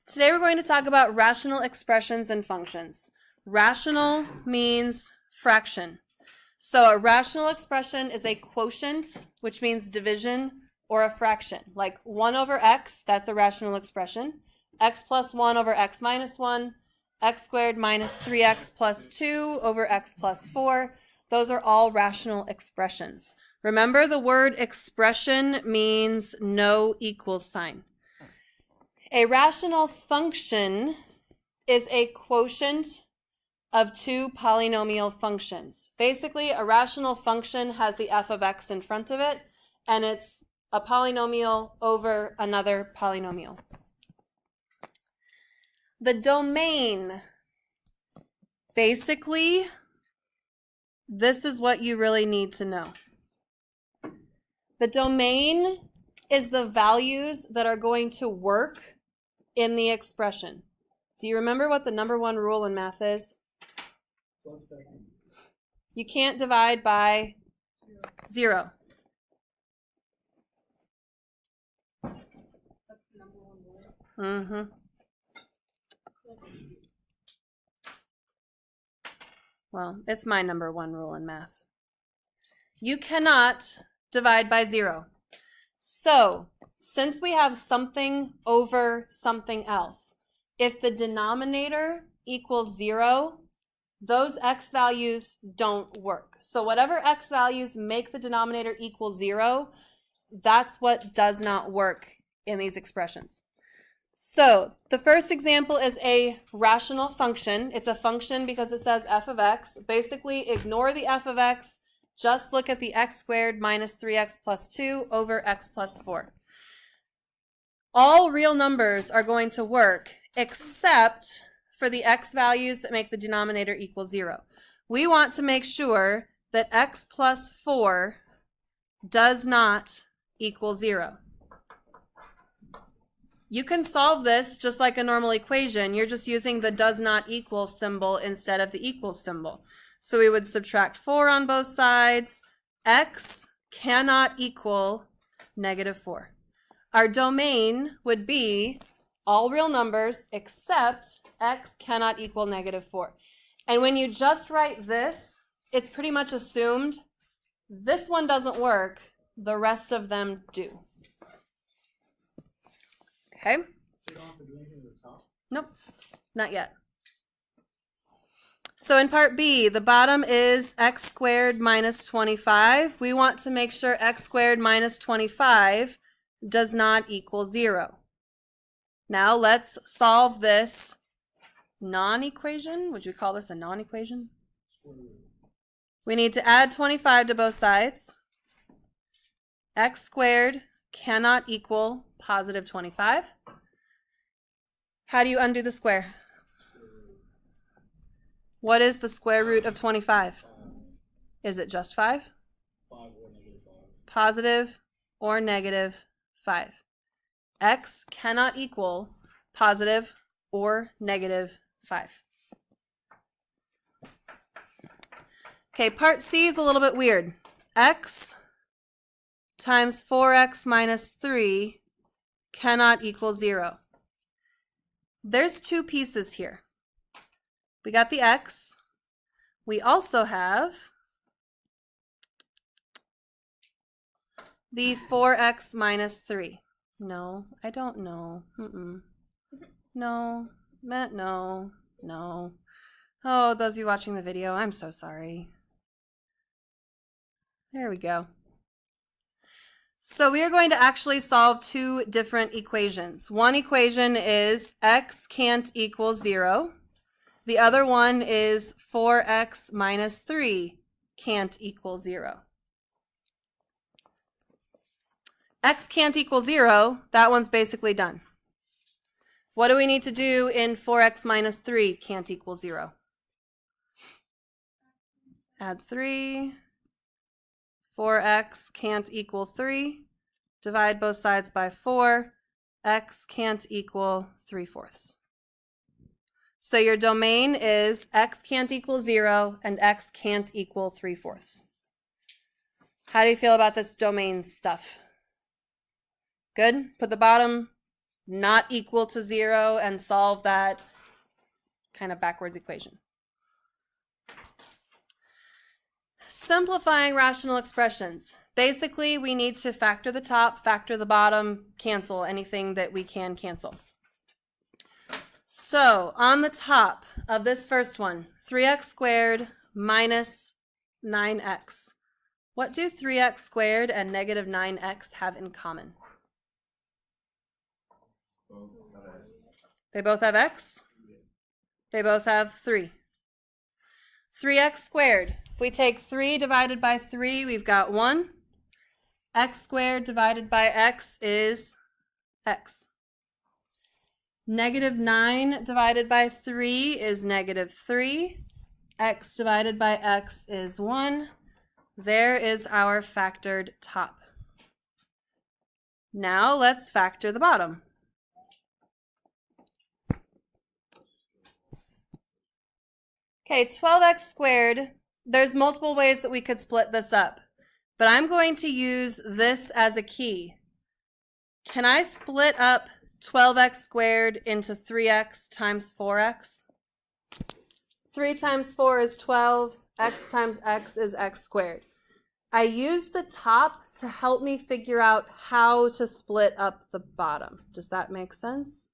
Today we're going to talk about rational expressions and functions. Rational means fraction. So a rational expression is a quotient, which means division, or a fraction. Like 1 over x, that's a rational expression. X plus 1 over x minus 1. X squared minus 3x plus 2 over x plus 4. Those are all rational expressions. Remember, the word expression means no equal sign. A rational function is a quotient of two polynomial functions. Basically, a rational function has the f of x in front of it, and it's a polynomial over another polynomial. The domain, basically, this is what you really need to know. The domain is the values that are going to work in the expression. Do you remember what the number one rule in math is? 1 second. You can't divide by 0. That's the number 1 rule. Well, it's my number one rule in math. You cannot divide by 0. So, since we have something over something else, if the denominator equals 0, those x values don't work. So whatever x values make the denominator equal 0, that's what does not work in these expressions. So the first example is a rational function. It's a function because it says f of x. Basically, ignore the f of x. Just look at the x squared minus 3x plus 2 over x plus 4. All real numbers are going to work except for the x values that make the denominator equal 0. We want to make sure that x plus 4 does not equal 0. You can solve this just like a normal equation. You're just using the does not equal symbol instead of the equal symbol. So we would subtract 4 on both sides. X cannot equal negative 4. Our domain would be all real numbers except x cannot equal negative 4. And when you just write this, it's pretty much assumed this one doesn't work, the rest of them do. Okay? So you don't have to do anything to the top? Nope, not yet. So in part B, the bottom is x squared minus 25. We want to make sure x squared minus 25 does not equal 0. Now let's solve this non-equation. Would you call this a non-equation? We need to add 25 to both sides. X squared cannot equal positive 25. How do you undo the square? What is the square root of 25? Is it just 5? 5 or negative 5. Positive or negative 5. X cannot equal positive or negative 5. Okay, part C is a little bit weird. X times 4x minus 3 cannot equal 0. There's two pieces here. We got the x. We also have the 4x minus 3. No, I don't know. No, Matt, no. Oh, those of you watching the video, I'm so sorry. There we go. So we are going to actually solve two different equations. One equation is x can't equal 0. The other one is 4x minus 3 can't equal 0. X can't equal 0, that one's basically done. What do we need to do in 4x minus 3 can't equal 0? Add 3. 4x can't equal 3. Divide both sides by 4. X can't equal 3/4. So your domain is x can't equal 0 and x can't equal 3/4. How do you feel about this domain stuff? Good? Put the bottom not equal to 0 and solve that kind of backwards equation. Simplifying rational expressions. Basically, we need to factor the top, factor the bottom, cancel anything that we can cancel. So on the top of this first one, 3x squared minus 9x. What do 3x squared and negative 9x have in common? They both have x. They both have 3. 3x squared. If we take 3 divided by 3, we've got 1. X squared divided by x is x. Negative 9 divided by 3 is negative 3. X divided by x is 1. There is our factored top. Now let's factor the bottom. Okay, 12x squared, there's multiple ways that we could split this up, but I'm going to use this as a key. Can I split up 12x squared into 3x times 4x? 3 times 4 is 12, x times x is x squared. I used the top to help me figure out how to split up the bottom. Does that make sense?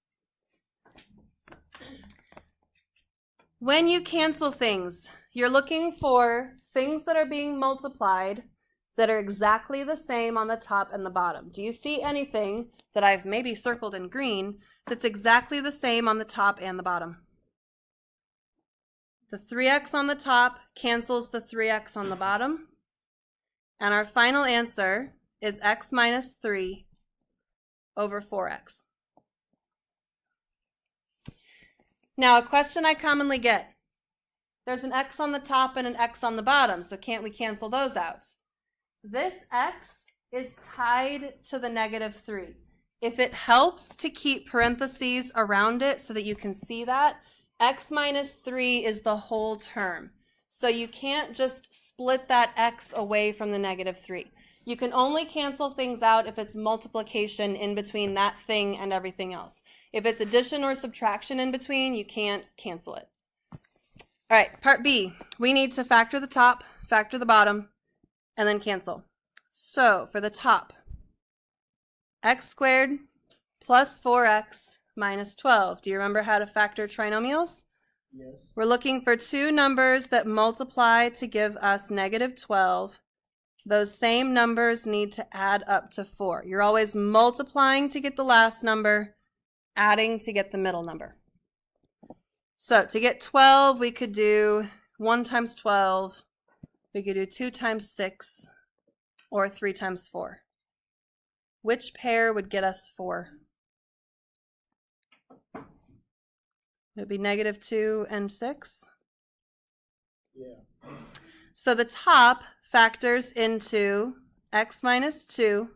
When you cancel things, you're looking for things that are being multiplied that are exactly the same on the top and the bottom. Do you see anything that I've maybe circled in green that's exactly the same on the top and the bottom? The 3x on the top cancels the 3x on the bottom. And our final answer is x minus 3 over 4x. Now, a question I commonly get. There's an x on the top and an x on the bottom, so can't we cancel those out? This x is tied to the negative 3. If it helps to keep parentheses around it so that you can see that, x minus 3 is the whole term. So you can't just split that x away from the negative 3. You can only cancel things out if it's multiplication in between that thing and everything else. If it's addition or subtraction in between, you can't cancel it. All right, part B. We need to factor the top, factor the bottom, and then cancel. So for the top, x squared plus 4x minus 12. Do you remember how to factor trinomials? Yes. We're looking for two numbers that multiply to give us negative 12. Those same numbers need to add up to 4. You're always multiplying to get the last number, adding to get the middle number. So to get 12, we could do 1 times 12. We could do 2 times 6 or 3 times 4. Which pair would get us 4? It would be negative 2 and 6. Yeah. So the top factors into x minus 2,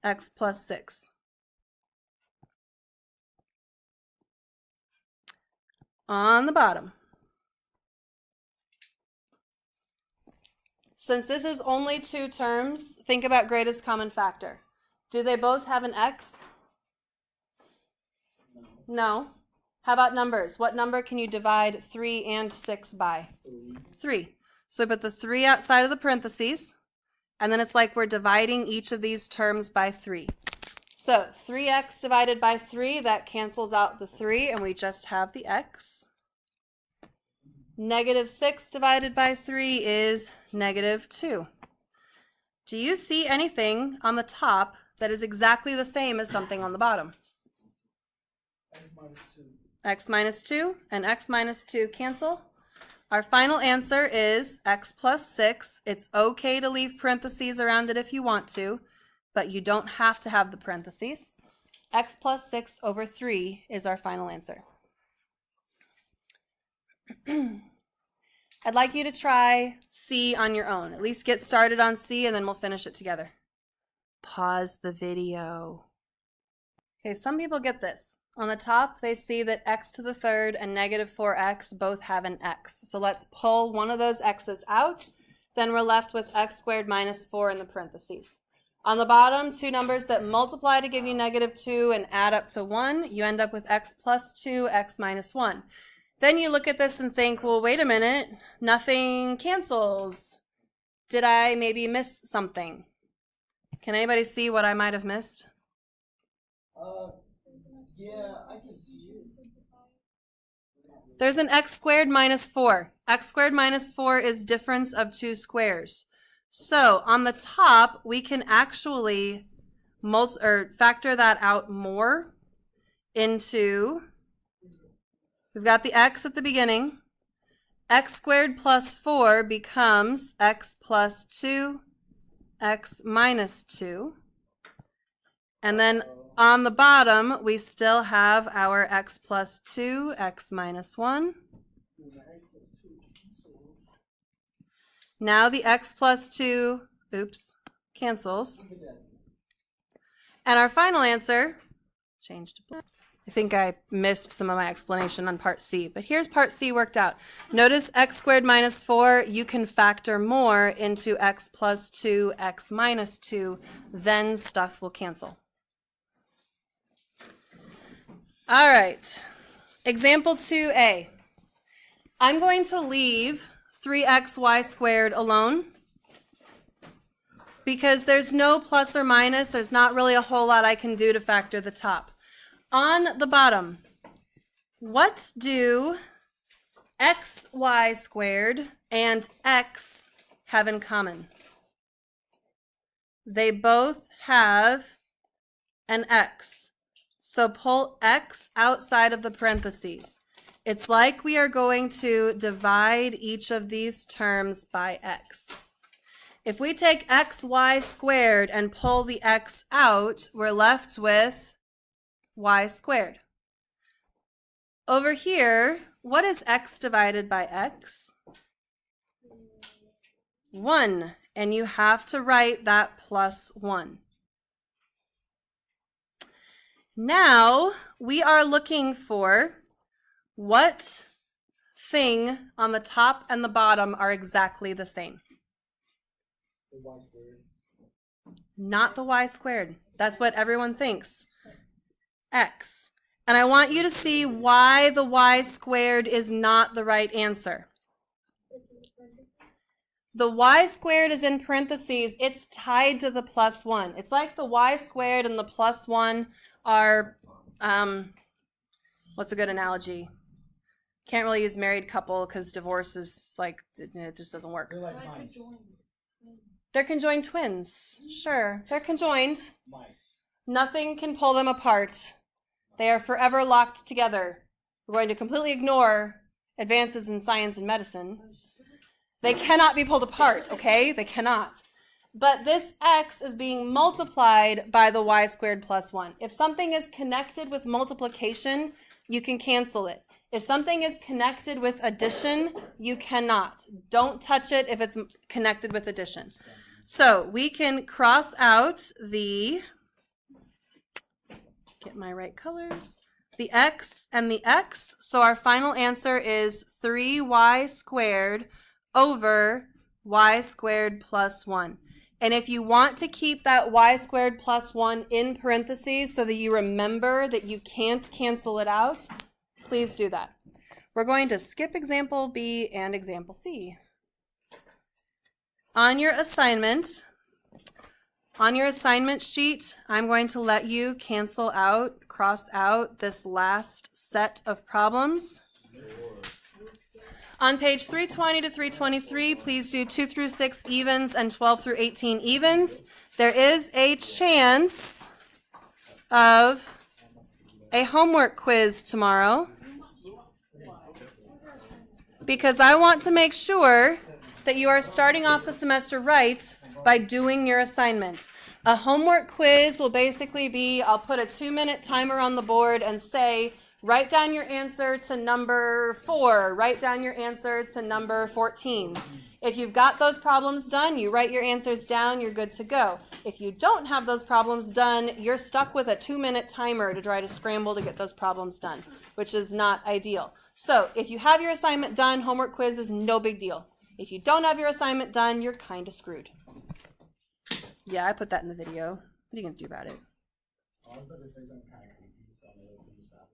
x plus 6. On the bottom, since this is only 2 terms, think about greatest common factor. Do they both have an x? No. How about numbers? What number can you divide 3 and 6 by? 3. So put the 3 outside of the parentheses, and then it's like we're dividing each of these terms by 3. So 3x divided by 3, that cancels out the 3, and we just have the x. Negative 6 divided by 3 is negative 2. Do you see anything on the top that is exactly the same as something on the bottom? X minus 2. X minus 2 and x minus 2 cancel. Our final answer is x plus 6. It's okay to leave parentheses around it if you want to, but you don't have to have the parentheses. X plus 6 over 3 is our final answer. I'd like you to try C on your own. At least get started on C, and then we'll finish it together. Pause the video. Okay, some people get this. On the top, they see that x to the third and negative 4x both have an x. So let's pull one of those x's out. Then we're left with x squared minus 4 in the parentheses. On the bottom, two numbers that multiply to give you -2 and add up to 1. You end up with x plus 2, x minus 1. Then you look at this and think, well, wait a minute, nothing cancels. Did I maybe miss something? Can anybody see what I might have missed? Yeah, I can see it. There's an x squared minus 4. X squared minus 4 is difference of two squares. So on the top, we can actually factor that out more into, we've got the x at the beginning. X squared plus 4 becomes x plus 2, x minus 2. And then on the bottom, we still have our x plus 2, x minus 1. Now the x plus 2, cancels. And our final answer, changed to black. I think I missed some of my explanation on part C, but here's part C worked out. Notice x squared minus 4, you can factor more into x plus 2, x minus 2, then stuff will cancel. All right, example 2a. I'm going to leave 3xy squared alone because there's no plus or minus. There's not really a whole lot I can do to factor the top. On the bottom, what do xy squared and x have in common? They both have an x. So pull x outside of the parentheses. It's like we are going to divide each of these terms by x. If we take xy squared and pull the x out, we're left with y squared. Over here, what is x divided by x? 1, and you have to write that plus 1. Now, we are looking for what thing on the top and the bottom are exactly the same. The y squared. Not the y squared. That's what everyone thinks. X. And I want you to see why the y squared is not the right answer. The y squared is in parentheses. It's tied to the plus 1. It's like the y squared and the plus 1 are, what's a good analogy? Can't really use married couple because divorce is like, it just doesn't work. They're like mice. They're conjoined twins. Sure, they're conjoined. Mice. Nothing can pull them apart. They are forever locked together. We're going to completely ignore advances in science and medicine. They cannot be pulled apart, okay? They cannot. But this x is being multiplied by the y squared plus 1. If something is connected with multiplication, you can cancel it. If something is connected with addition, you cannot. Don't touch it if it's connected with addition. So we can cross out the, get my right colors, the x and the x. So our final answer is 3y squared over y squared plus 1. And if you want to keep that y squared plus 1 in parentheses so that you remember that you can't cancel it out, please do that. We're going to skip example B and example C. On your assignment sheet, I'm going to let you cancel out, cross out this last set of problems. On page 320 to 323, please do 2 through 6 evens and 12 through 18 evens. There is a chance of a homework quiz tomorrow because I want to make sure that you are starting off the semester right by doing your assignment. A homework quiz will basically be, I'll put a 2-minute timer on the board and say, write down your answer to number 4, write down your answer to number 14. If you've got those problems done, you write your answers down, you're good to go. If you don't have those problems done, you're stuck with a 2-minute timer to try to scramble to get those problems done, which is not ideal. So if you have your assignment done, homework quiz is no big deal. If you don't have your assignment done, you're kind of screwed. Yeah, I put that in the video. What are you gonna do about it? I was about to say something kind of creepy, so I'm gonna listen to stop.